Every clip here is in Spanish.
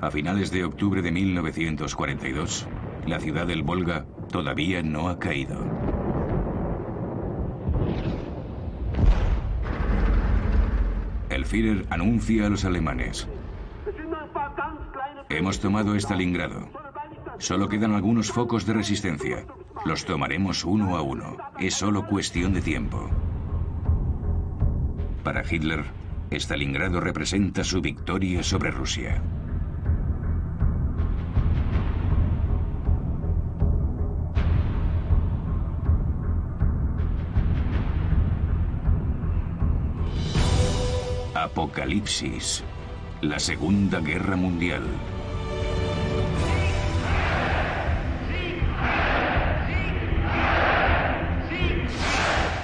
A finales de octubre de 1942, la ciudad del Volga todavía no ha caído. El Führer anuncia a los alemanes: hemos tomado Stalingrado. Solo quedan algunos focos de resistencia. Los tomaremos uno a uno. Es solo cuestión de tiempo. Para Hitler, Stalingrado representa su victoria sobre Rusia. Apocalipsis. La Segunda Guerra Mundial.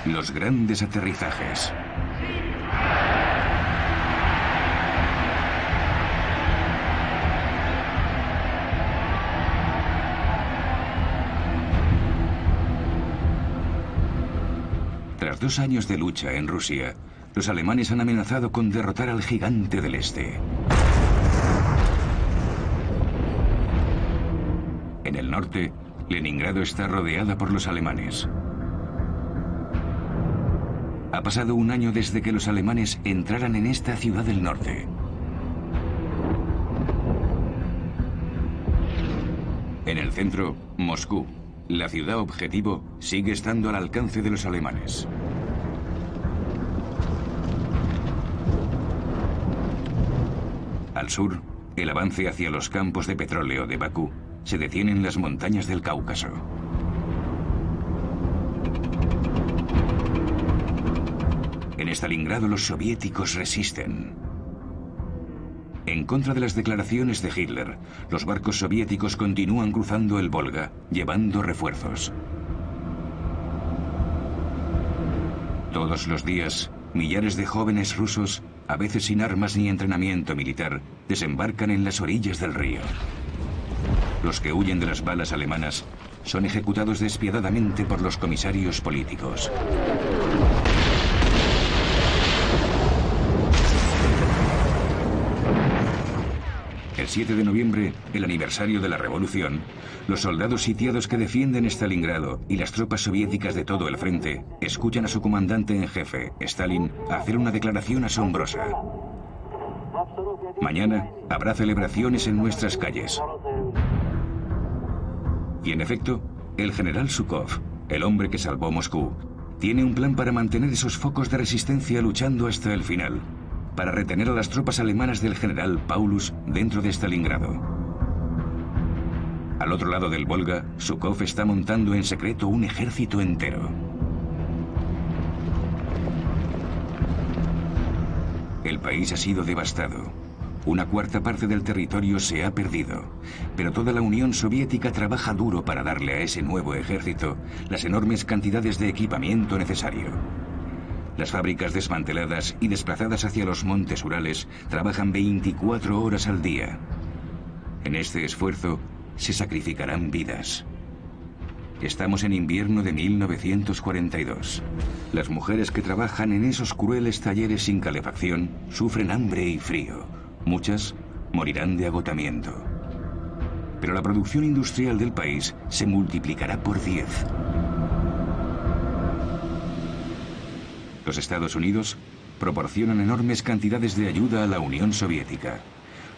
Los grandes aterrizajes. Tras 2 años de lucha en Rusia, los alemanes han amenazado con derrotar al gigante del Este. En el norte, Leningrado está rodeada por los alemanes. Ha pasado 1 año desde que los alemanes entraran en esta ciudad del norte. En el centro, Moscú, la ciudad objetivo, sigue estando al alcance de los alemanes. Al sur, el avance hacia los campos de petróleo de Bakú se detiene en las montañas del Cáucaso. En Stalingrado los soviéticos resisten. En contra de las declaraciones de Hitler, los barcos soviéticos continúan cruzando el Volga, llevando refuerzos. Todos los días, millares de jóvenes rusos, a veces sin armas ni entrenamiento militar, desembarcan en las orillas del río. Los que huyen de las balas alemanas son ejecutados despiadadamente por los comisarios políticos. El 7 de noviembre, el aniversario de la revolución, los soldados sitiados que defienden Stalingrado y las tropas soviéticas de todo el frente escuchan a su comandante en jefe, Stalin, hacer una declaración asombrosa. Mañana habrá celebraciones en nuestras calles. Y en efecto, el general Zhukov, el hombre que salvó Moscú, tiene un plan para mantener esos focos de resistencia luchando hasta el final, para retener a las tropas alemanas del general Paulus dentro de Stalingrado. Al otro lado del Volga, Zhukov está montando en secreto un ejército entero. El país ha sido devastado. 1/4 parte del territorio se ha perdido, pero toda la Unión Soviética trabaja duro para darle a ese nuevo ejército las enormes cantidades de equipamiento necesario. Las fábricas desmanteladas y desplazadas hacia los montes Urales trabajan 24 horas al día. En este esfuerzo se sacrificarán vidas. Estamos en invierno de 1942. Las mujeres que trabajan en esos crueles talleres sin calefacción sufren hambre y frío. Muchas morirán de agotamiento. Pero la producción industrial del país se multiplicará por 10. Los Estados Unidos proporcionan enormes cantidades de ayuda a la Unión Soviética.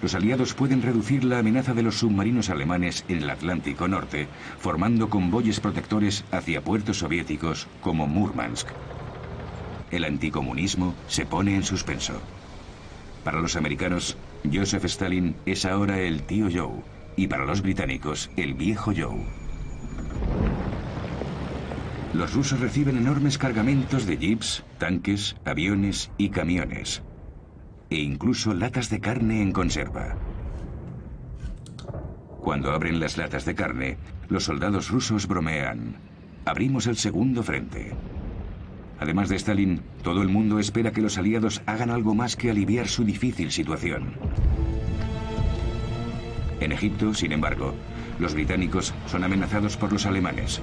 Los aliados pueden reducir la amenaza de los submarinos alemanes en el Atlántico Norte, formando convoyes protectores hacia puertos soviéticos como Murmansk. El anticomunismo se pone en suspenso. Para los americanos, Joseph Stalin es ahora el tío Joe, y para los británicos, el viejo Joe. Los rusos reciben enormes cargamentos de jeeps, tanques, aviones y camiones. E incluso latas de carne en conserva. Cuando abren las latas de carne, los soldados rusos bromean. Abrimos el segundo frente. Además de Stalin, todo el mundo espera que los aliados hagan algo más que aliviar su difícil situación. En Egipto, sin embargo, los británicos son amenazados por los alemanes.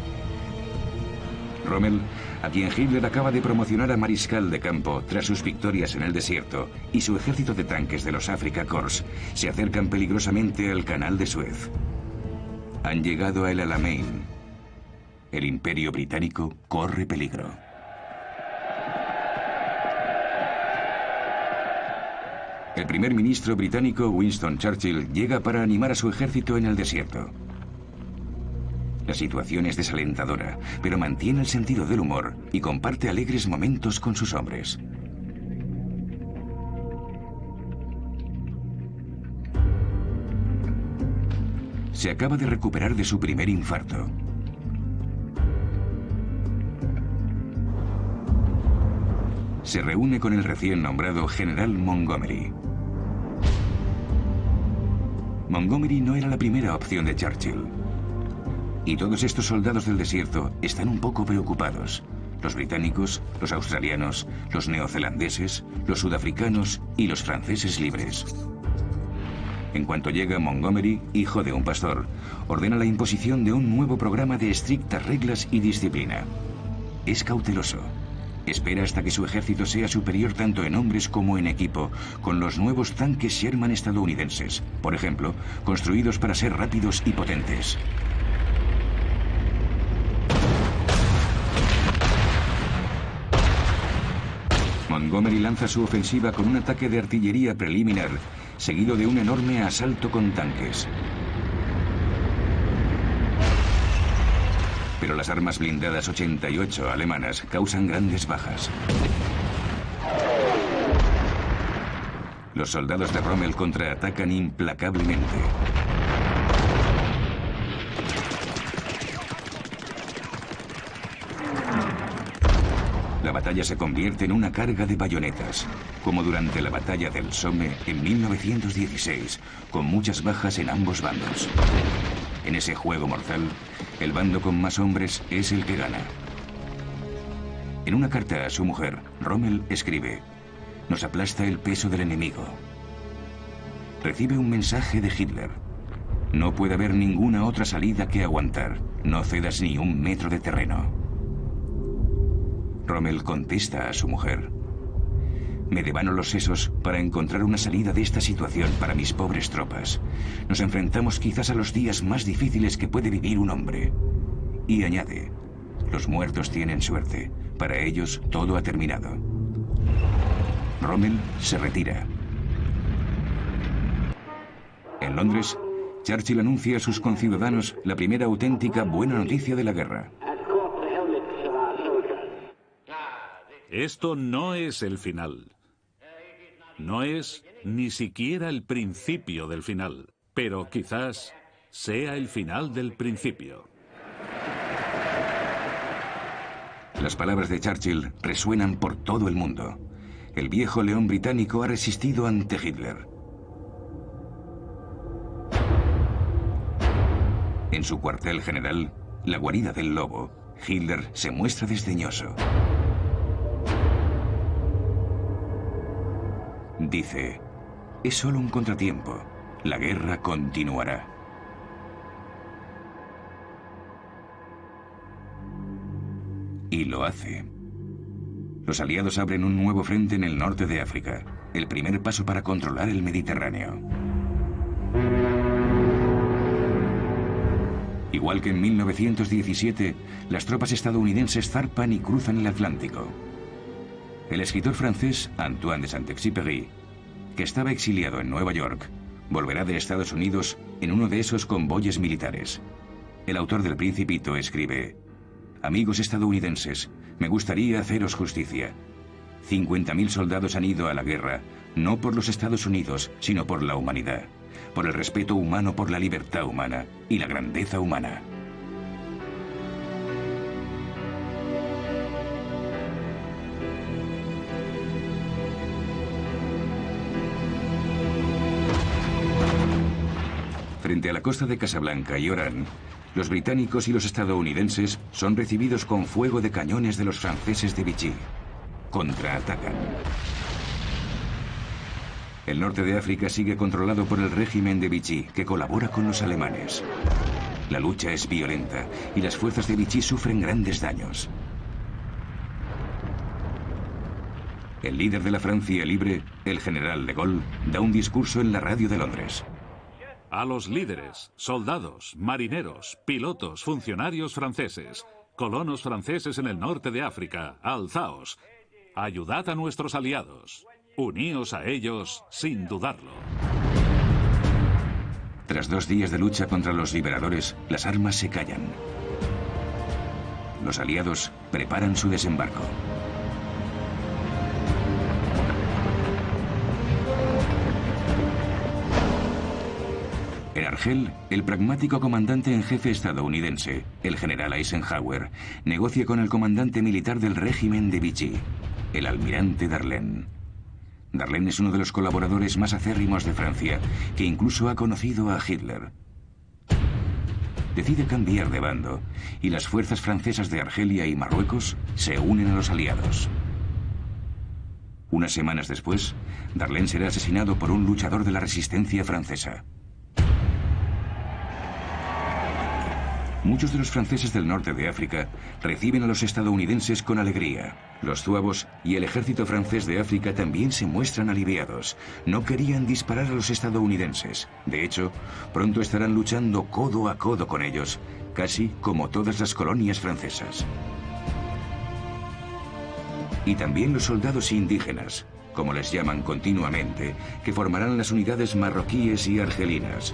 Rommel, a quien Hitler acaba de promocionar a mariscal de campo tras sus victorias en el desierto, y su ejército de tanques de los Afrika Korps se acercan peligrosamente al canal de Suez. Han llegado a El Alamein. El Imperio Británico corre peligro. El primer ministro británico Winston Churchill llega para animar a su ejército en el desierto. La situación es desalentadora, pero mantiene el sentido del humor y comparte alegres momentos con sus hombres. Se acaba de recuperar de su primer infarto. Se reúne con el recién nombrado general Montgomery. Montgomery no era la primera opción de Churchill. Y todos estos soldados del desierto están un poco preocupados. Los británicos, los australianos, los neozelandeses, los sudafricanos y los franceses libres. En cuanto llega Montgomery, hijo de un pastor, ordena la imposición de un nuevo programa de estrictas reglas y disciplina. Es cauteloso. Espera hasta que su ejército sea superior tanto en hombres como en equipo, con los nuevos tanques Sherman estadounidenses, por ejemplo, construidos para ser rápidos y potentes. Montgomery lanza su ofensiva con un ataque de artillería preliminar, seguido de un enorme asalto con tanques. Pero las armas blindadas 88 alemanas causan grandes bajas. Los soldados de Rommel contraatacan implacablemente. La batalla se convierte en una carga de bayonetas, como durante la batalla del Somme en 1916, con muchas bajas en ambos bandos. En ese juego mortal, el bando con más hombres es el que gana. En una carta a su mujer, Rommel escribe: "Nos aplasta el peso del enemigo". Recibe un mensaje de Hitler: "No puede haber ninguna otra salida que aguantar. No cedas ni un metro de terreno". Rommel contesta a su mujer: "Me devano los sesos para encontrar una salida de esta situación para mis pobres tropas. Nos enfrentamos quizás a los días más difíciles que puede vivir un hombre". Y añade: "Los muertos tienen suerte. Para ellos todo ha terminado". Rommel se retira. En Londres, Churchill anuncia a sus conciudadanos la primera auténtica buena noticia de la guerra. Esto no es el final. No es ni siquiera el principio del final, pero quizás sea el final del principio. Las palabras de Churchill resuenan por todo el mundo. El viejo león británico ha resistido ante Hitler. En su cuartel general, la guarida del lobo, Hitler se muestra desdeñoso. Dice: "Es solo un contratiempo. La guerra continuará". Y lo hace. Los aliados abren un nuevo frente en el norte de África, el primer paso para controlar el Mediterráneo. Igual que en 1917, las tropas estadounidenses zarpan y cruzan el Atlántico. El escritor francés Antoine de Saint-Exupéry, que estaba exiliado en Nueva York, volverá de Estados Unidos en uno de esos convoyes militares. El autor del Principito escribe: "Amigos estadounidenses, me gustaría haceros justicia. 50.000 soldados han ido a la guerra, no por los Estados Unidos, sino por la humanidad, por el respeto humano por la libertad humana y la grandeza humana". Frente a la costa de Casablanca y Orán, los británicos y los estadounidenses son recibidos con fuego de cañones de los franceses de Vichy. Contraatacan. El norte de África sigue controlado por el régimen de Vichy, que colabora con los alemanes. La lucha es violenta y las fuerzas de Vichy sufren grandes daños. El líder de la Francia libre, el general de Gaulle, da un discurso en la radio de Londres. A los líderes, soldados, marineros, pilotos, funcionarios franceses, colonos franceses en el norte de África, alzaos. Ayudad a nuestros aliados. Uníos a ellos sin dudarlo. Tras 2 días de lucha contra los liberadores, las armas se callan. Los aliados preparan su desembarco. En Argel, el pragmático comandante en jefe estadounidense, el general Eisenhower, negocia con el comandante militar del régimen de Vichy, el almirante Darlene. Darlene es uno de los colaboradores más acérrimos de Francia, que incluso ha conocido a Hitler. Decide cambiar de bando, y las fuerzas francesas de Argelia y Marruecos se unen a los aliados. Unas semanas después, Darlene será asesinado por un luchador de la resistencia francesa. Muchos de los franceses del norte de África reciben a los estadounidenses con alegría. Los zuavos y el ejército francés de África también se muestran aliviados. No querían disparar a los estadounidenses. De hecho, pronto estarán luchando codo a codo con ellos, casi como todas las colonias francesas. Y también los soldados indígenas, como les llaman continuamente, que formarán las unidades marroquíes y argelinas.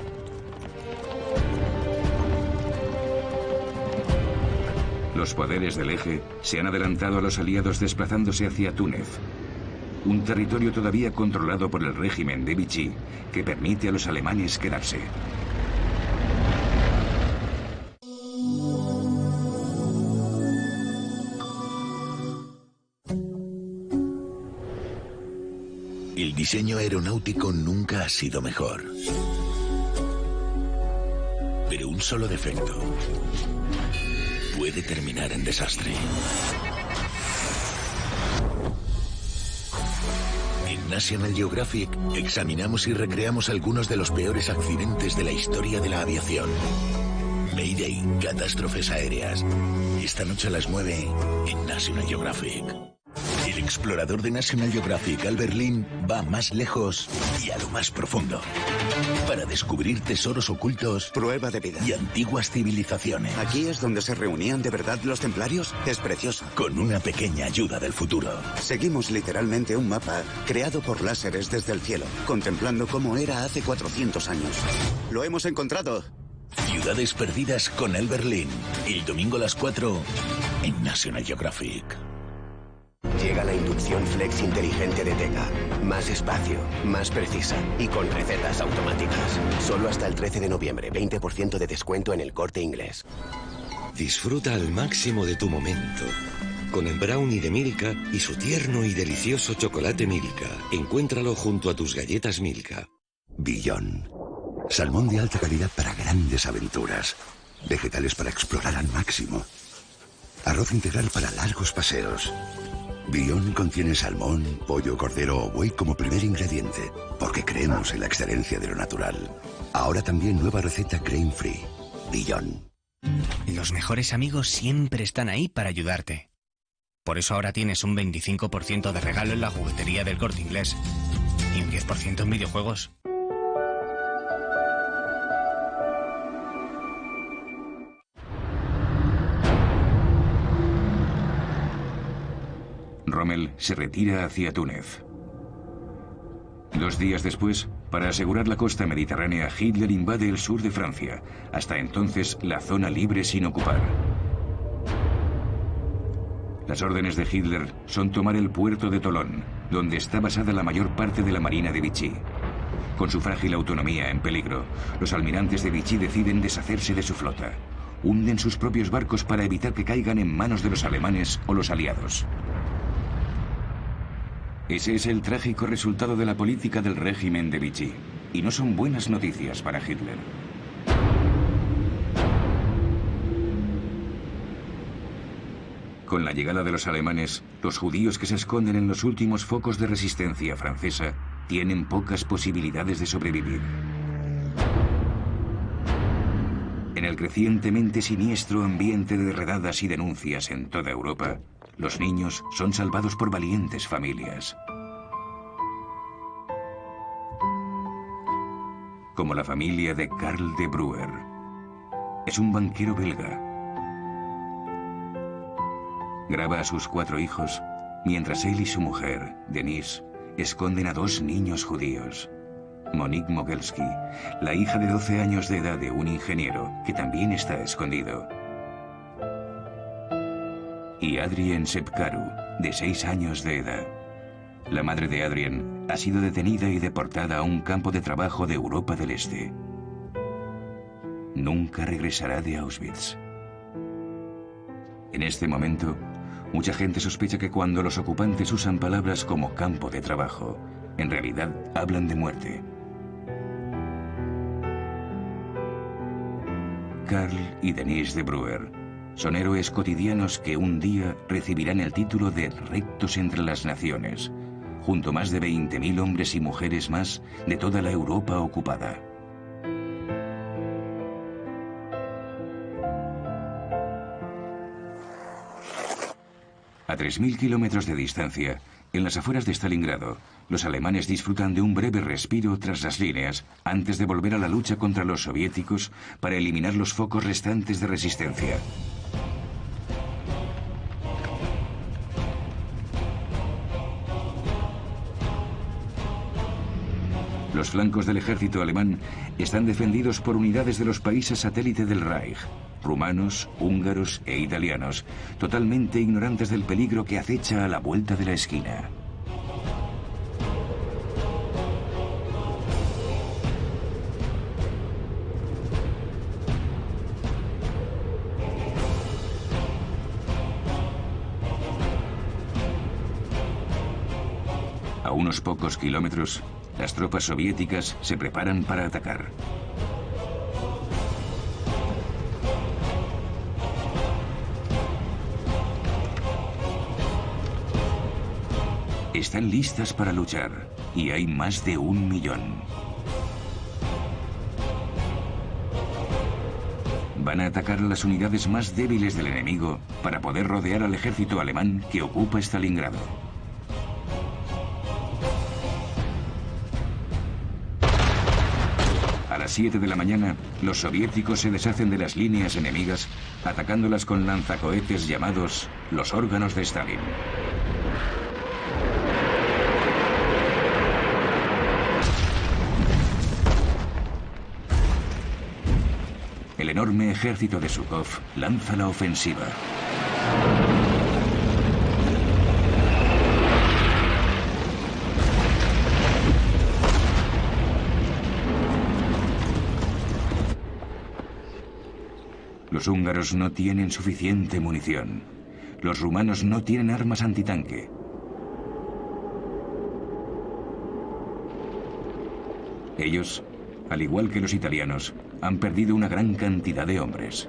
Los poderes del Eje se han adelantado a los aliados desplazándose hacia Túnez, un territorio todavía controlado por el régimen de Vichy que permite a los alemanes quedarse. El diseño aeronáutico nunca ha sido mejor. Pero un solo defecto puede terminar en desastre. En National Geographic examinamos y recreamos algunos de los peores accidentes de la historia de la aviación. Mayday, catástrofes aéreas. Esta noche a las 9 en National Geographic. El explorador de National Geographic, Albert Lin, va más lejos y a lo más profundo para descubrir tesoros ocultos, prueba de vida, y antiguas civilizaciones. ¿Aquí es donde se reunían de verdad los templarios? Es precioso. Con una pequeña ayuda del futuro. Seguimos literalmente un mapa creado por láseres desde el cielo, contemplando cómo era hace 400 años. ¡Lo hemos encontrado! Ciudades perdidas con Albert Lin. El domingo a las 4 en National Geographic. Llega la inducción flex inteligente de Tega. Más espacio, más precisa y con recetas automáticas. Solo hasta el 13 de noviembre, 20% de descuento en el Corte Inglés. Disfruta al máximo de tu momento con el brownie de Milka y su tierno y delicioso chocolate Milka. Encuéntralo junto a tus galletas Milka. Beyond. Salmón de alta calidad para grandes aventuras. Vegetales para explorar al máximo. Arroz integral para largos paseos. Beyond contiene salmón, pollo, cordero o buey como primer ingrediente, porque creemos en la excelencia de lo natural. Ahora también nueva receta grain free. Beyond. Los mejores amigos siempre están ahí para ayudarte. Por eso ahora tienes un 25% de regalo en la juguetería del Corte Inglés y un 10% en videojuegos. Rommel se retira hacia Túnez. 2 días después, para asegurar la costa mediterránea, Hitler invade el sur de Francia, hasta entonces la zona libre sin ocupar. Las órdenes de Hitler son tomar el puerto de Tolón, donde está basada la mayor parte de la marina de Vichy. Con su frágil autonomía en peligro, los almirantes de Vichy deciden deshacerse de su flota. Hunden sus propios barcos para evitar que caigan en manos de los alemanes o los aliados. Ese es el trágico resultado de la política del régimen de Vichy, y no son buenas noticias para Hitler. Con la llegada de los alemanes, los judíos que se esconden en los últimos focos de resistencia francesa tienen pocas posibilidades de sobrevivir. En el crecientemente siniestro ambiente de redadas y denuncias en toda Europa, los niños son salvados por valientes familias. Como la familia de Karl de Bruer. Es un banquero belga. Graba a sus 4 hijos, mientras él y su mujer, Denise, esconden a 2 niños judíos. Monique Mogelski, la hija de 12 años de edad de un ingeniero que también está escondido. Y Adrien Sepkaru, de 6 años de edad. La madre de Adrien ha sido detenida y deportada a un campo de trabajo de Europa del Este. Nunca regresará de Auschwitz. En este momento, mucha gente sospecha que cuando los ocupantes usan palabras como campo de trabajo, en realidad hablan de muerte. Karl y Denise de Bruer son héroes cotidianos que un día recibirán el título de rectos entre las naciones, junto a más de 20.000 hombres y mujeres más de toda la Europa ocupada. A 3.000 kilómetros de distancia, en las afueras de Stalingrado, los alemanes disfrutan de un breve respiro tras las líneas antes de volver a la lucha contra los soviéticos para eliminar los focos restantes de resistencia. Los flancos del ejército alemán están defendidos por unidades de los países satélite del Reich, rumanos, húngaros e italianos, totalmente ignorantes del peligro que acecha a la vuelta de la esquina. A unos pocos kilómetros, las tropas soviéticas se preparan para atacar. Están listas para luchar, y hay más de 1 millón. Van a atacar a las unidades más débiles del enemigo para poder rodear al ejército alemán que ocupa Stalingrado. A las 7 de la mañana, los soviéticos se deshacen de las líneas enemigas, atacándolas con lanzacohetes llamados los órganos de Stalin. El enorme ejército de Zhukov lanza la ofensiva. Los húngaros no tienen suficiente munición. Los rumanos no tienen armas antitanque. Ellos, al igual que los italianos, han perdido una gran cantidad de hombres.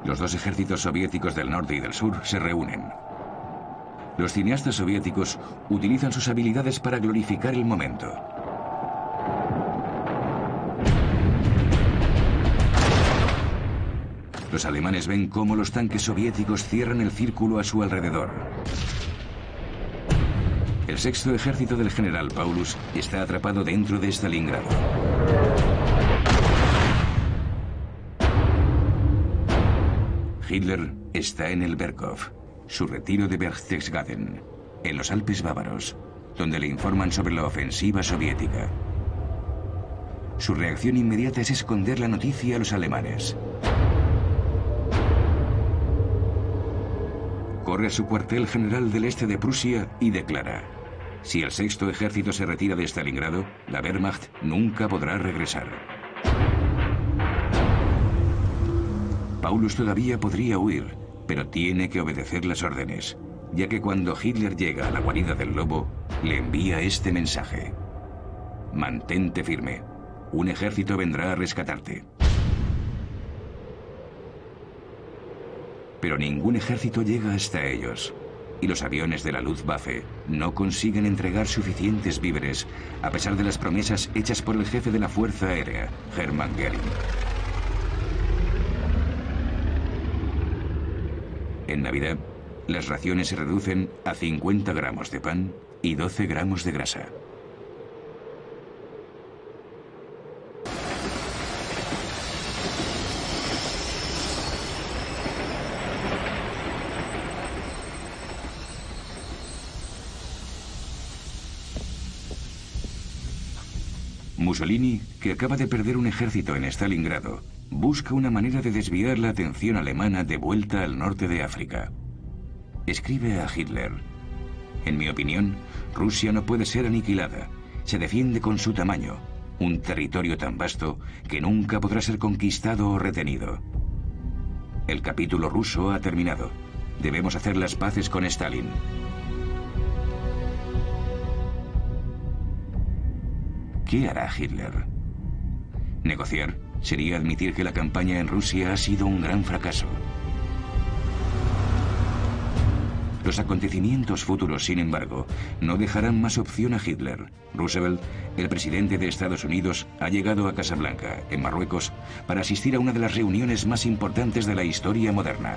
Los 2 ejércitos soviéticos del norte y del sur se reúnen. Los cineastas soviéticos utilizan sus habilidades para glorificar el momento. Los alemanes ven cómo los tanques soviéticos cierran el círculo a su alrededor. El 6º ejército del general Paulus está atrapado dentro de Stalingrado. Hitler está en el Berghof, su retiro de Berchtesgaden, en los Alpes bávaros, donde le informan sobre la ofensiva soviética. Su reacción inmediata es esconder la noticia a los alemanes. Corre a su cuartel general del este de Prusia y declara: si el 6º ejército se retira de Stalingrado, la Wehrmacht nunca podrá regresar. Paulus todavía podría huir, pero tiene que obedecer las órdenes, ya que cuando Hitler llega a la guarida del lobo, le envía este mensaje: mantente firme, un ejército vendrá a rescatarte. Pero ningún ejército llega hasta ellos, y los aviones de la Luftwaffe no consiguen entregar suficientes víveres, a pesar de las promesas hechas por el jefe de la Fuerza Aérea, Hermann Göring. En Navidad, las raciones se reducen a 50 gramos de pan y 12 gramos de grasa. Mussolini, que acaba de perder un ejército en Stalingrado, busca una manera de desviar la atención alemana de vuelta al norte de África. Escribe a Hitler: en mi opinión, Rusia no puede ser aniquilada. Se defiende con su tamaño, un territorio tan vasto que nunca podrá ser conquistado o retenido. El capítulo ruso ha terminado. Debemos hacer las paces con Stalin. ¿Qué hará Hitler? Negociar sería admitir que la campaña en Rusia ha sido un gran fracaso. Los acontecimientos futuros, sin embargo, no dejarán más opción a Hitler. Roosevelt, el presidente de Estados Unidos, ha llegado a Casablanca, en Marruecos, para asistir a una de las reuniones más importantes de la historia moderna.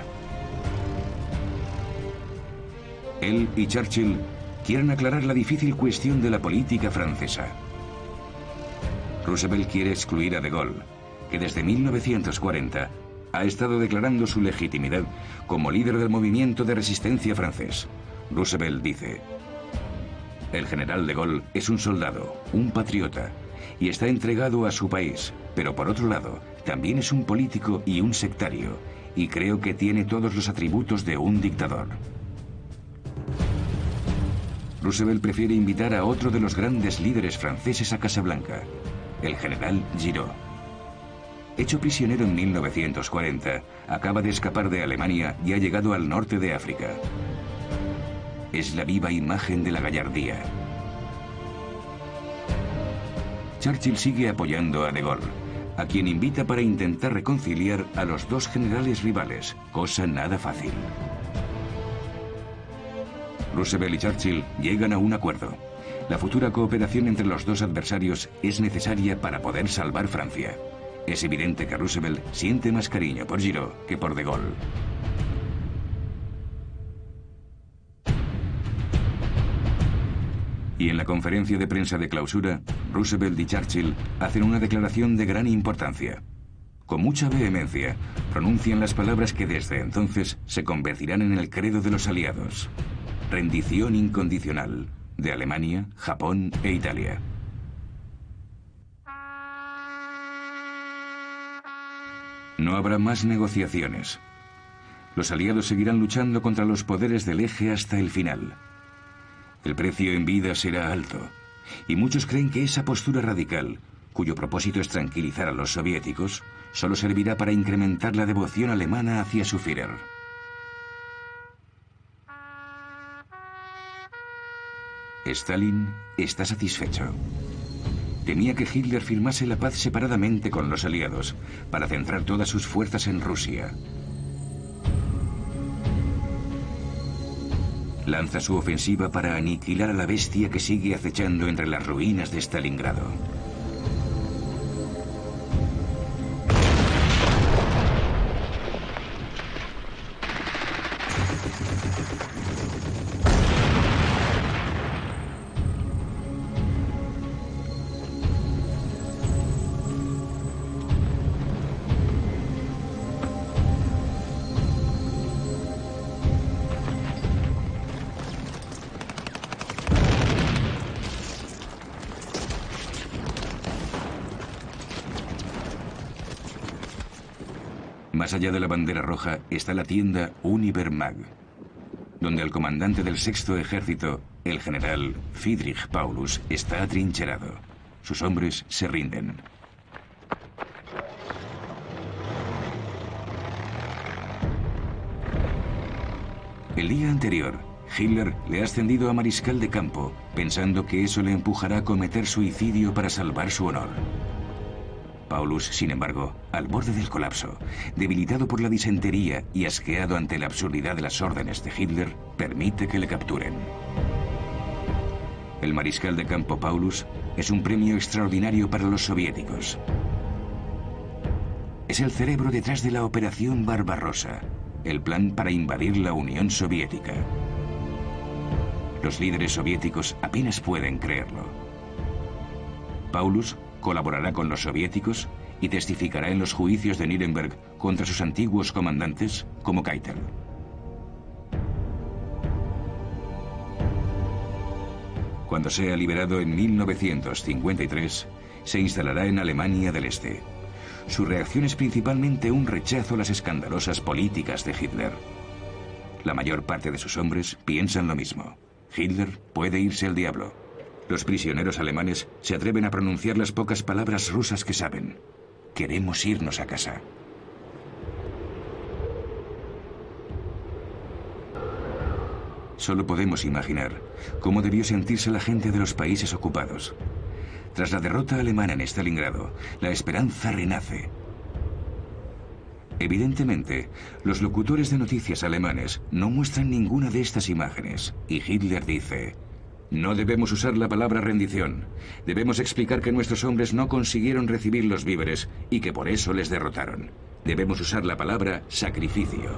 Él y Churchill quieren aclarar la difícil cuestión de la política francesa. Roosevelt quiere excluir a De Gaulle, que desde 1940 ha estado declarando su legitimidad como líder del movimiento de resistencia francés. Roosevelt dice: el general De Gaulle es un soldado, un patriota, y está entregado a su país, pero por otro lado, también es un político y un sectario, y creo que tiene todos los atributos de un dictador. Roosevelt prefiere invitar a otro de los grandes líderes franceses a Casablanca, el general Giraud. Hecho prisionero en 1940, acaba de escapar de Alemania y ha llegado al norte de África. Es la viva imagen de la gallardía. Churchill sigue apoyando a De Gaulle, a quien invita para intentar reconciliar a los dos generales rivales, cosa nada fácil. Roosevelt y Churchill llegan a un acuerdo. La futura cooperación entre los dos adversarios es necesaria para poder salvar Francia. Es evidente que Roosevelt siente más cariño por Giraud que por De Gaulle. Y en la conferencia de prensa de clausura, Roosevelt y Churchill hacen una declaración de gran importancia. Con mucha vehemencia, pronuncian las palabras que desde entonces se convertirán en el credo de los aliados: rendición incondicional de Alemania, Japón e Italia. No habrá más negociaciones. Los aliados seguirán luchando contra los poderes del eje hasta el final. El precio en vida será alto, y muchos creen que esa postura radical, cuyo propósito es tranquilizar a los soviéticos, solo servirá para incrementar la devoción alemana hacia su Führer. Stalin está satisfecho. Temía que Hitler firmase la paz separadamente con los aliados, para centrar todas sus fuerzas en Rusia. Lanza su ofensiva para aniquilar a la bestia que sigue acechando entre las ruinas de Stalingrado. Más allá de la bandera roja está la tienda Univermag, donde el comandante del Sexto Ejército, el general Friedrich Paulus, está atrincherado. Sus hombres se rinden. El día anterior, Hitler le ha ascendido a mariscal de campo, pensando que eso le empujará a cometer suicidio para salvar su honor. Paulus, sin embargo, al borde del colapso, debilitado por la disentería y asqueado ante la absurdidad de las órdenes de Hitler, permite que le capturen. El mariscal de campo Paulus es un premio extraordinario para los soviéticos. Es el cerebro detrás de la Operación Barbarossa, el plan para invadir la Unión Soviética. Los líderes soviéticos apenas pueden creerlo. Paulus colaborará con los soviéticos y testificará en los juicios de Nuremberg contra sus antiguos comandantes como Keitel. Cuando sea liberado en 1953, se instalará en Alemania del Este. Su reacción es principalmente un rechazo a las escandalosas políticas de Hitler. La mayor parte de sus hombres piensan lo mismo. Hitler puede irse al diablo. Los prisioneros alemanes se atreven a pronunciar las pocas palabras rusas que saben. Queremos irnos a casa. Solo podemos imaginar cómo debió sentirse la gente de los países ocupados. Tras la derrota alemana en Stalingrado, la esperanza renace. Evidentemente, los locutores de noticias alemanes no muestran ninguna de estas imágenes, y Hitler dice: no debemos usar la palabra rendición. Debemos explicar que nuestros hombres no consiguieron recibir los víveres y que por eso les derrotaron. Debemos usar la palabra sacrificio.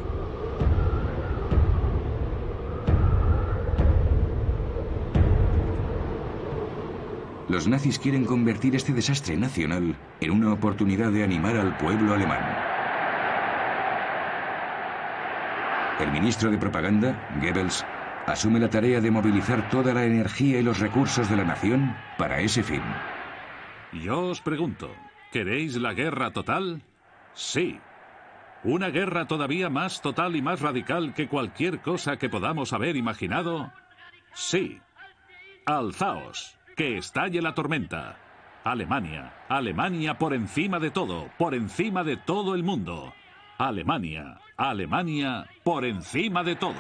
Los nazis quieren convertir este desastre nacional en una oportunidad de animar al pueblo alemán. El ministro de propaganda, Goebbels, asume la tarea de movilizar toda la energía y los recursos de la nación para ese fin. Yo os pregunto, ¿queréis la guerra total? Sí. ¿Una guerra todavía más total y más radical que cualquier cosa que podamos haber imaginado? Sí. Alzaos, que estalle la tormenta. Alemania, Alemania por encima de todo el mundo. Alemania, Alemania por encima de todo.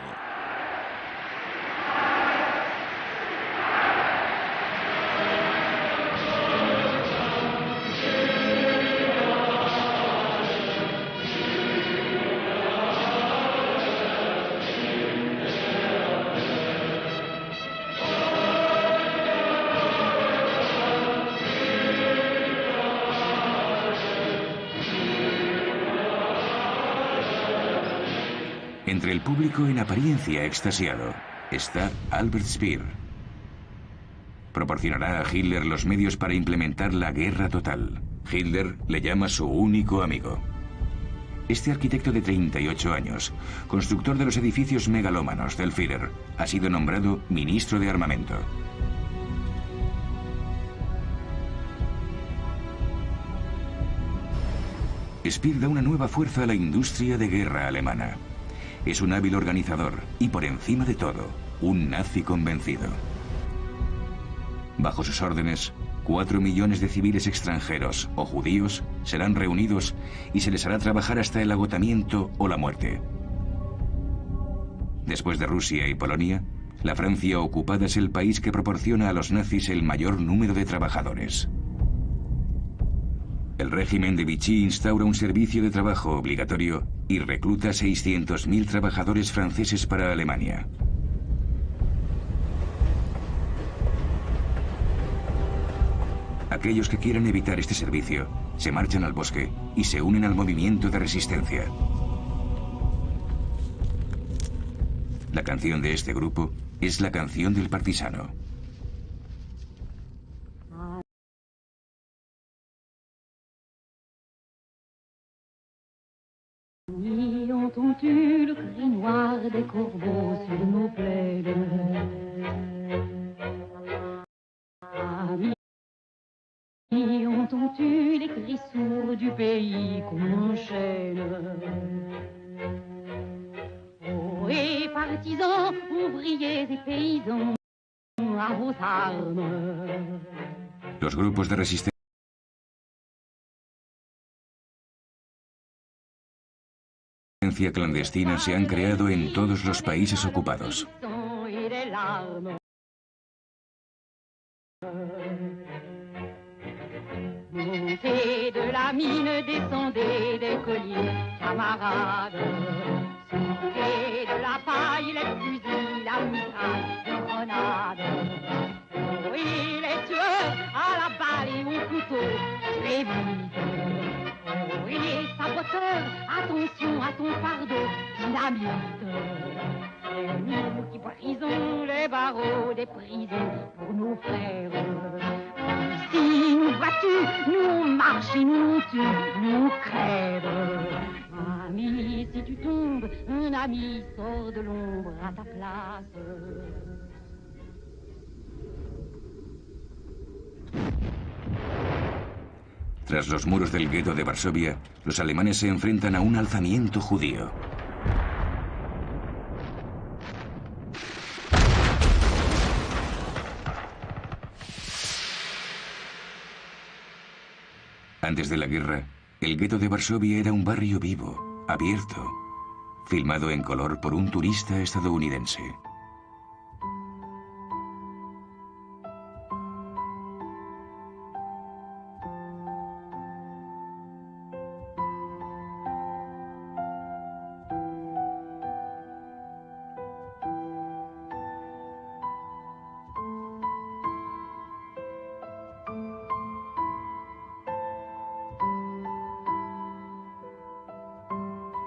Entre el público en apariencia extasiado está Albert Speer. Proporcionará a Hitler los medios para implementar la guerra total. Hitler le llama su único amigo. Este arquitecto de 38 años, constructor de los edificios megalómanos del Führer, ha sido nombrado ministro de armamento. Speer da una nueva fuerza a la industria de guerra alemana. Es un hábil organizador y, por encima de todo, un nazi convencido. Bajo sus órdenes, 4 millones de civiles extranjeros o judíos serán reunidos y se les hará trabajar hasta el agotamiento o la muerte. Después de Rusia y Polonia, la Francia ocupada es el país que proporciona a los nazis el mayor número de trabajadores. El régimen de Vichy instaura un servicio de trabajo obligatorio y recluta 600.000 trabajadores franceses para Alemania. Aquellos que quieran evitar este servicio se marchan al bosque y se unen al movimiento de resistencia. La canción de este grupo es la canción del partisano. Entends-tu le cri noir des corbeaux sur nos plaines? Amis, entends-tu les cris sourds du pays qu'on enchaîne? Oh, et partisans, ouvriers et paysans, à vos armes. Los grupos de resistencia clandestina se han creado en todos los países ocupados. Mon Montez de la mine, descendez des collines, camarades. Sortez de la paille, les fusils, la mitraille, les grenades. Oui, les tueurs à la balle et au couteau, tuez vite. Oui, les saboteurs, attention à ton fardeau, dynamite. C'est nous qui brisons les barreaux des prisons pour nos frères. Si nous battus, nous marchons et nous tuons, nous crèvent. Ami, si tu tombes, un ami sort de l'ombre à ta place. Tras los muros del gueto de Varsovia, los alemanes se enfrentan a un alzamiento judío. Antes de la guerra, el gueto de Varsovia era un barrio vivo, abierto, filmado en color por un turista estadounidense.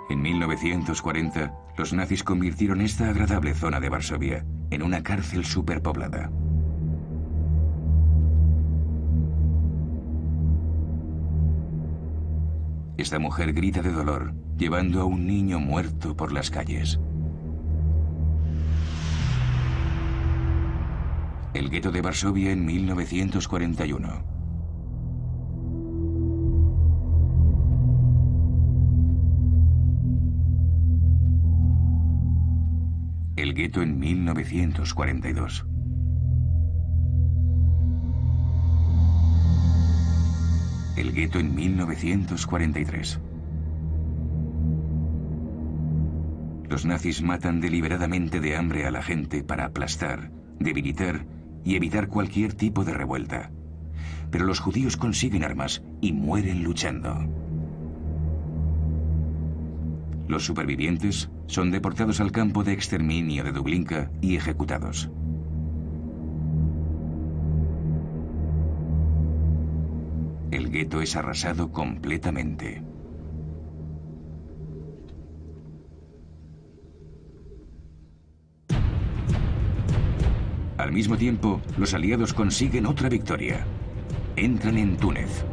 En 1940, los nazis convirtieron esta agradable zona de Varsovia en una cárcel superpoblada. Esta mujer grita de dolor, llevando a un niño muerto por las calles. El gueto de Varsovia en 1941. El gueto en 1942. El gueto en 1943. Los nazis matan deliberadamente de hambre a la gente para aplastar, debilitar y evitar cualquier tipo de revuelta. Pero los judíos consiguen armas y mueren luchando. Los supervivientes son deportados al campo de exterminio de Dublinka y ejecutados. El gueto es arrasado completamente. Al mismo tiempo, los aliados consiguen otra victoria. Entran en Túnez.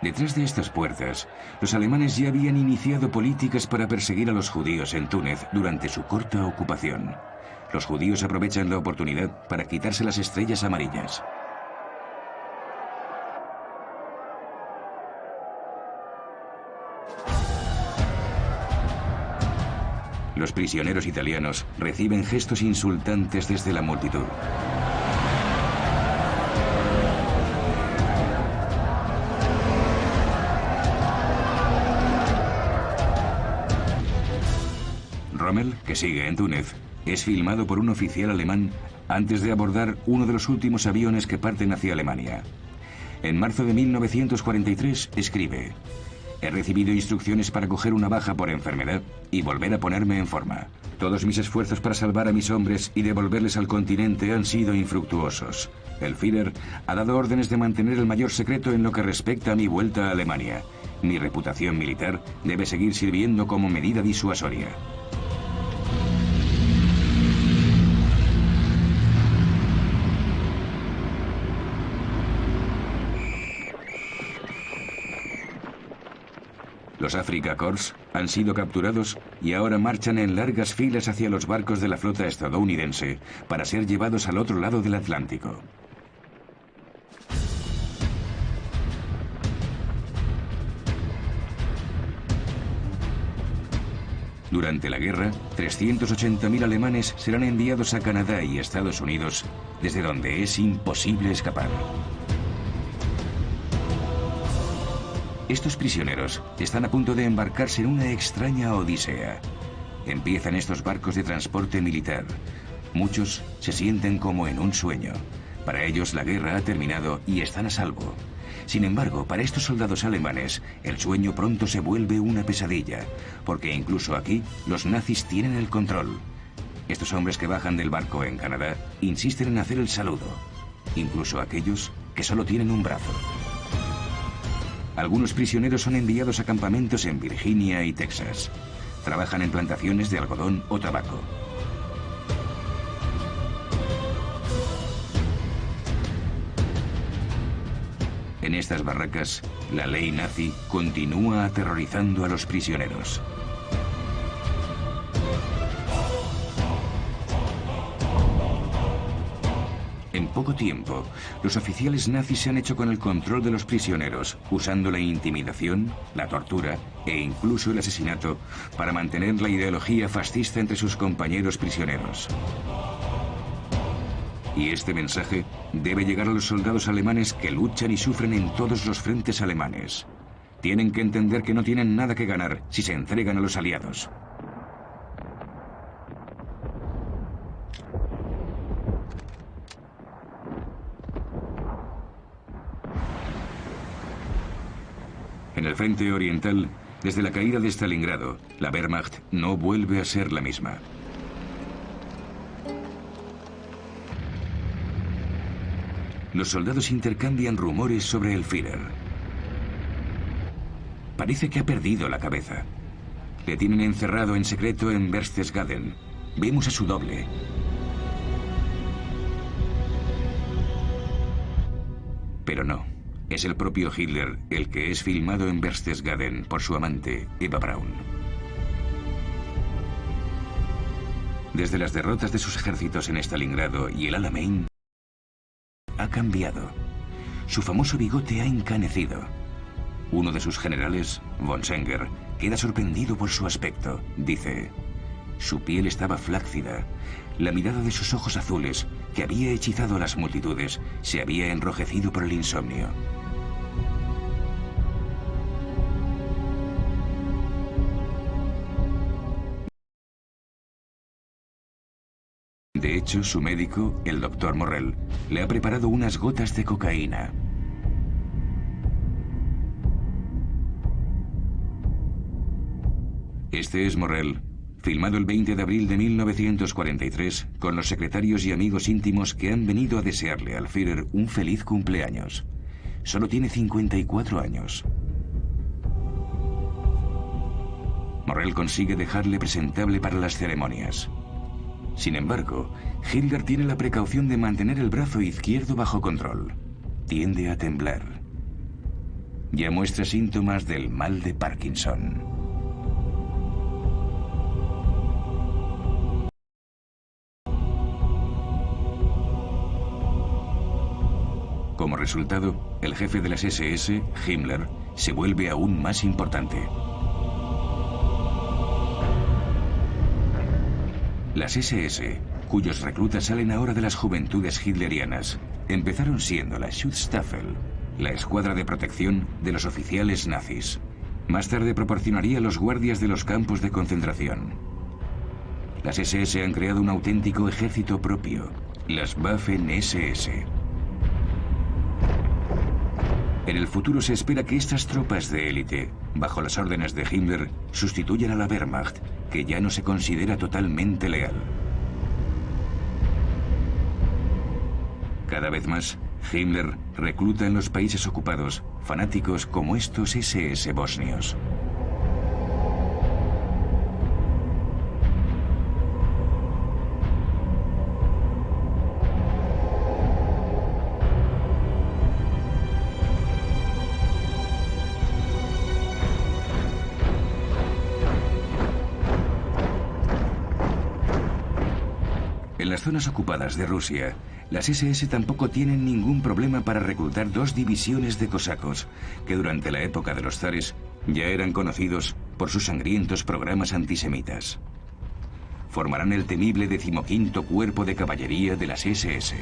Detrás de estas puertas, los alemanes ya habían iniciado políticas para perseguir a los judíos en Túnez durante su corta ocupación. Los judíos aprovechan la oportunidad para quitarse las estrellas amarillas. Los prisioneros italianos reciben gestos insultantes desde la multitud. Rommel, que sigue en Túnez, es filmado por un oficial alemán antes de abordar uno de los últimos aviones que parten hacia Alemania. En marzo de 1943 escribe: «He recibido instrucciones para coger una baja por enfermedad y volver a ponerme en forma. Todos mis esfuerzos para salvar a mis hombres y devolverles al continente han sido infructuosos. El Führer ha dado órdenes de mantener el mayor secreto en lo que respecta a mi vuelta a Alemania. Mi reputación militar debe seguir sirviendo como medida disuasoria». Los Afrika Korps han sido capturados y ahora marchan en largas filas hacia los barcos de la flota estadounidense para ser llevados al otro lado del Atlántico. Durante la guerra, 380.000 alemanes serán enviados a Canadá y Estados Unidos, desde donde es imposible escapar. Estos prisioneros están a punto de embarcarse en una extraña odisea. Empiezan estos barcos de transporte militar. Muchos se sienten como en un sueño. Para ellos la guerra ha terminado y están a salvo. Sin embargo, para estos soldados alemanes, el sueño pronto se vuelve una pesadilla, porque incluso aquí los nazis tienen el control. Estos hombres que bajan del barco en Canadá insisten en hacer el saludo, incluso aquellos que solo tienen un brazo. Algunos prisioneros son enviados a campamentos en Virginia y Texas. Trabajan en plantaciones de algodón o tabaco. En estas barracas, la ley nazi continúa aterrorizando a los prisioneros. En poco tiempo, los oficiales nazis se han hecho con el control de los prisioneros, usando la intimidación, la tortura e incluso el asesinato para mantener la ideología fascista entre sus compañeros prisioneros. Y este mensaje debe llegar a los soldados alemanes que luchan y sufren en todos los frentes alemanes. Tienen que entender que no tienen nada que ganar si se entregan a los aliados. En el frente oriental, desde la caída de Stalingrado, la Wehrmacht no vuelve a ser la misma. Los soldados intercambian rumores sobre el Führer. Parece que ha perdido la cabeza. Le tienen encerrado en secreto en Berchtesgaden. Vemos a su doble. Pero no, es el propio Hitler el que es filmado en Berchtesgaden por su amante, Eva Braun. Desde las derrotas de sus ejércitos en Stalingrado y el Alamein, ha cambiado. Su famoso bigote ha encanecido. Uno de sus generales, von Senger, queda sorprendido por su aspecto. Dice, su piel estaba flácida. La mirada de sus ojos azules, que había hechizado a las multitudes, se había enrojecido por el insomnio. De hecho, su médico, el Dr. Morrell, le ha preparado unas gotas de cocaína. Este es Morrell, filmado el 20 de abril de 1943, con los secretarios y amigos íntimos que han venido a desearle al Führer un feliz cumpleaños. Solo tiene 54 años. Morrell consigue dejarle presentable para las ceremonias. Sin embargo, Hitler tiene la precaución de mantener el brazo izquierdo bajo control. Tiende a temblar. Ya muestra síntomas del mal de Parkinson. Como resultado, el jefe de las SS, Himmler, se vuelve aún más importante. Las SS, cuyos reclutas salen ahora de las juventudes hitlerianas, empezaron siendo la Schutzstaffel, la escuadra de protección de los oficiales nazis. Más tarde proporcionaría los guardias de los campos de concentración. Las SS han creado un auténtico ejército propio, las Waffen-SS. En el futuro se espera que estas tropas de élite, bajo las órdenes de Himmler, sustituyan a la Wehrmacht, que ya no se considera totalmente leal. Cada vez más, Himmler recluta en los países ocupados fanáticos como estos SS bosnios. En las zonas ocupadas de Rusia, las SS tampoco tienen ningún problema para reclutar 2 divisiones de cosacos, que durante la época de los zares ya eran conocidos por sus sangrientos programas antisemitas. Formarán el temible 15º Cuerpo de Caballería de las SS.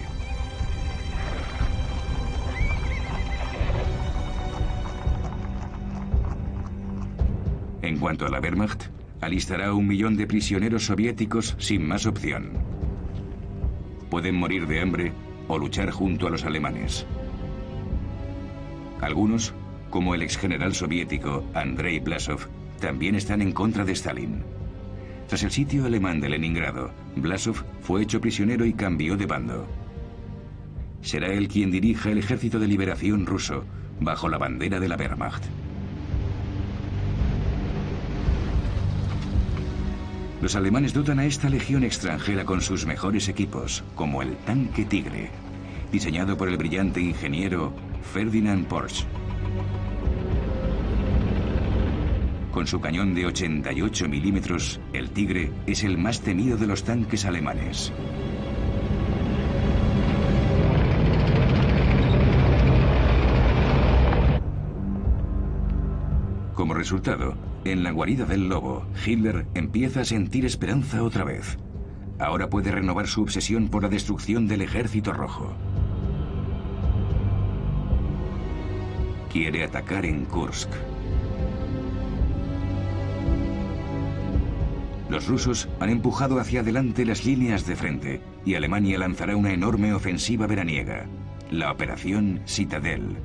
En cuanto a la Wehrmacht, Alistará a 1 millón de prisioneros soviéticos sin más opción. Pueden morir de hambre o luchar junto a los alemanes. Algunos, como el exgeneral soviético Andrei Blasov, también están en contra de Stalin. Tras el sitio alemán de Leningrado, Blasov fue hecho prisionero y cambió de bando. Será él quien dirija el Ejército de Liberación ruso, bajo la bandera de la Wehrmacht. Los alemanes dotan a esta legión extranjera con sus mejores equipos, como el tanque Tigre, diseñado por el brillante ingeniero Ferdinand Porsche. Con su cañón de 88 milímetros, el Tigre es el más temido de los tanques alemanes. Como resultado, en la guarida del lobo, Hitler empieza a sentir esperanza otra vez. Ahora puede renovar su obsesión por la destrucción del Ejército Rojo. Quiere atacar en Kursk. Los rusos han empujado hacia adelante las líneas de frente y Alemania lanzará una enorme ofensiva veraniega, la Operación Citadel,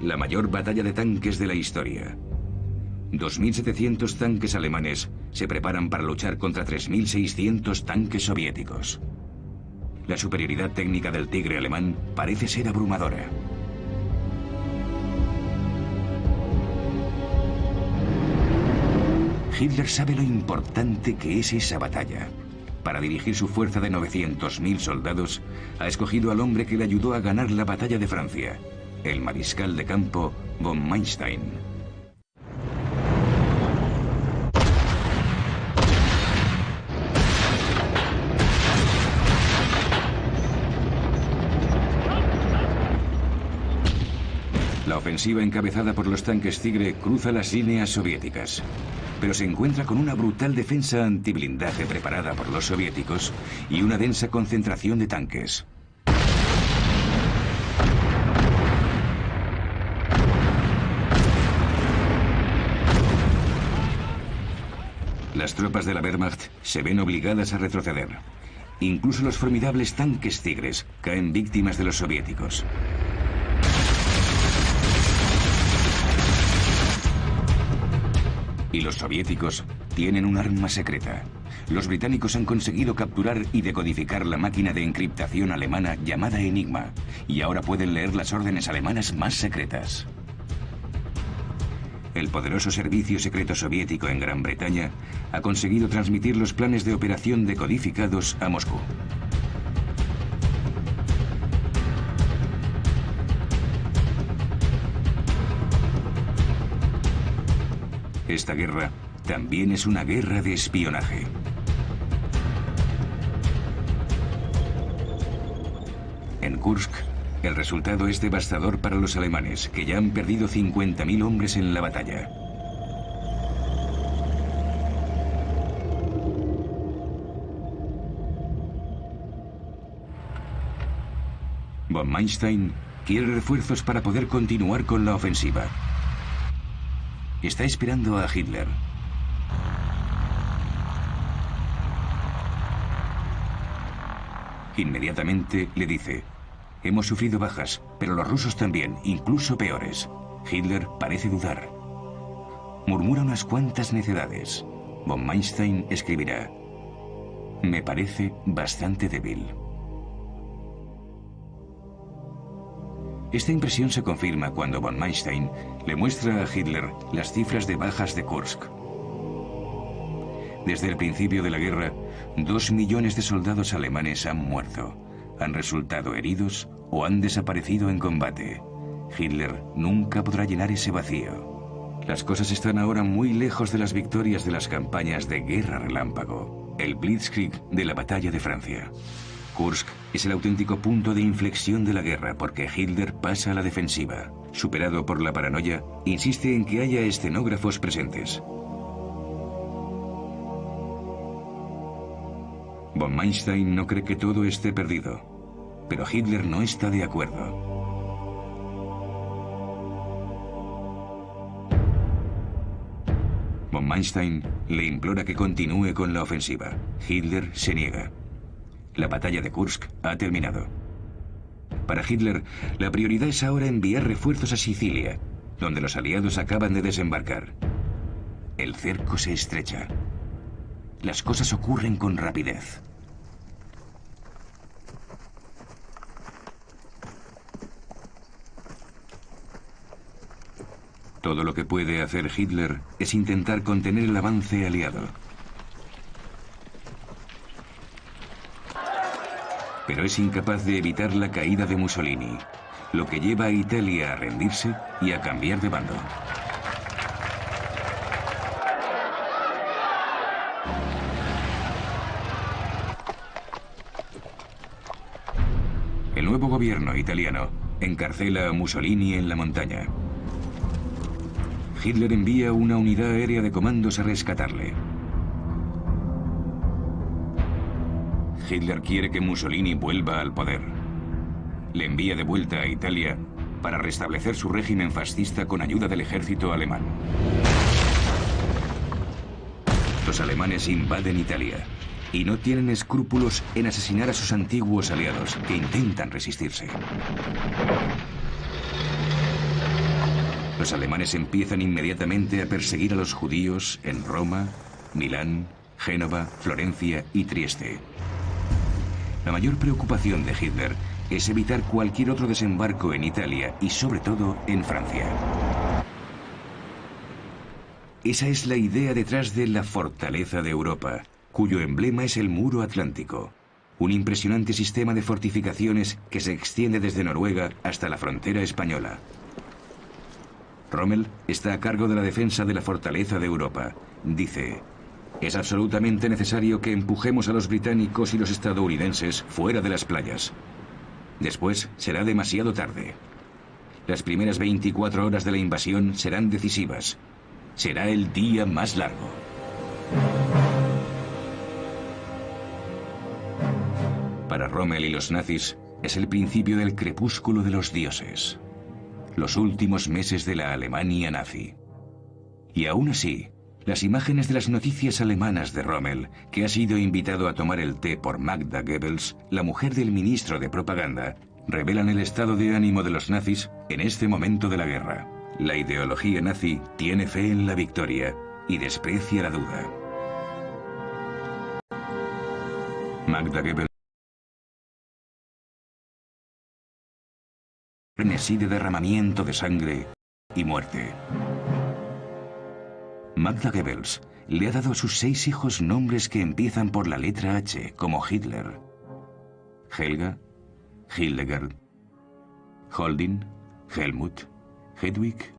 la mayor batalla de tanques de la historia. 2.700 tanques alemanes se preparan para luchar contra 3.600 tanques soviéticos. La superioridad técnica del Tigre alemán parece ser abrumadora. Hitler sabe lo importante que es esa batalla. Para dirigir su fuerza de 900.000 soldados, ha escogido al hombre que le ayudó a ganar la batalla de Francia, el mariscal de campo von Manstein. La ofensiva encabezada por los tanques Tigre cruza las líneas soviéticas, pero se encuentra con una brutal defensa antiblindaje preparada por los soviéticos y una densa concentración de tanques. Las tropas de la Wehrmacht se ven obligadas a retroceder. Incluso los formidables tanques Tigres caen víctimas de los soviéticos. Y los soviéticos tienen un arma secreta. Los británicos han conseguido capturar y decodificar la máquina de encriptación alemana llamada Enigma, y ahora pueden leer las órdenes alemanas más secretas. El poderoso servicio secreto soviético en Gran Bretaña ha conseguido transmitir los planes de operación decodificados a Moscú. Esta guerra también es una guerra de espionaje. En Kursk, el resultado es devastador para los alemanes, que ya han perdido 50.000 hombres en la batalla. Von Manstein quiere refuerzos para poder continuar con la ofensiva. Está esperando a Hitler. Inmediatamente le dice: hemos sufrido bajas, pero los rusos también, incluso peores. Hitler parece dudar. Murmura unas cuantas necedades. Von Manstein escribirá: me parece bastante débil. Esta impresión se confirma cuando von Manstein le muestra a Hitler las cifras de bajas de Kursk. Desde el principio de la guerra, 2 millones de soldados alemanes han muerto, han resultado heridos o han desaparecido en combate. Hitler nunca podrá llenar ese vacío. Las cosas están ahora muy lejos de las victorias de las campañas de guerra relámpago, el Blitzkrieg de la batalla de Francia. Kursk es el auténtico punto de inflexión de la guerra porque Hitler pasa a la defensiva. Superado por la paranoia, insiste en que haya escenógrafos presentes. Von Manstein no cree que todo esté perdido, pero Hitler no está de acuerdo. Von Manstein le implora que continúe con la ofensiva. Hitler se niega. La batalla de Kursk ha terminado. Para Hitler, la prioridad es ahora enviar refuerzos a Sicilia, donde los aliados acaban de desembarcar. El cerco se estrecha. Las cosas ocurren con rapidez. Todo lo que puede hacer Hitler es intentar contener el avance aliado. Pero es incapaz de evitar la caída de Mussolini, lo que lleva a Italia a rendirse y a cambiar de bando. El nuevo gobierno italiano encarcela a Mussolini en la montaña. Hitler envía una unidad aérea de comandos a rescatarle. Hitler quiere que Mussolini vuelva al poder. Le envía de vuelta a Italia para restablecer su régimen fascista con ayuda del ejército alemán. Los alemanes invaden Italia y no tienen escrúpulos en asesinar a sus antiguos aliados que intentan resistirse. Los alemanes empiezan inmediatamente a perseguir a los judíos en Roma, Milán, Génova, Florencia y Trieste. La mayor preocupación de Hitler es evitar cualquier otro desembarco en Italia y sobre todo en Francia. Esa es la idea detrás de la Fortaleza de Europa, cuyo emblema es el Muro Atlántico, un impresionante sistema de fortificaciones que se extiende desde Noruega hasta la frontera española. Rommel está a cargo de la defensa de la Fortaleza de Europa. Dice: es absolutamente necesario que empujemos a los británicos y los estadounidenses fuera de las playas. Después será demasiado tarde. Las primeras 24 horas de la invasión serán decisivas. Será el día más largo. Para Rommel y los nazis, es el principio del crepúsculo de los dioses. Los últimos meses de la Alemania nazi. Y aún así, las imágenes de las noticias alemanas de Rommel, que ha sido invitado a tomar el té por Magda Goebbels, la mujer del ministro de propaganda, revelan el estado de ánimo de los nazis en este momento de la guerra. La ideología nazi tiene fe en la victoria y desprecia la duda. Magda Goebbels frenesí de derramamiento de sangre y muerte. Magda Goebbels le ha dado a sus 6 hijos nombres que empiezan por la letra H, como Hitler. Helga, Hildegard, Holding, Helmut, Hedwig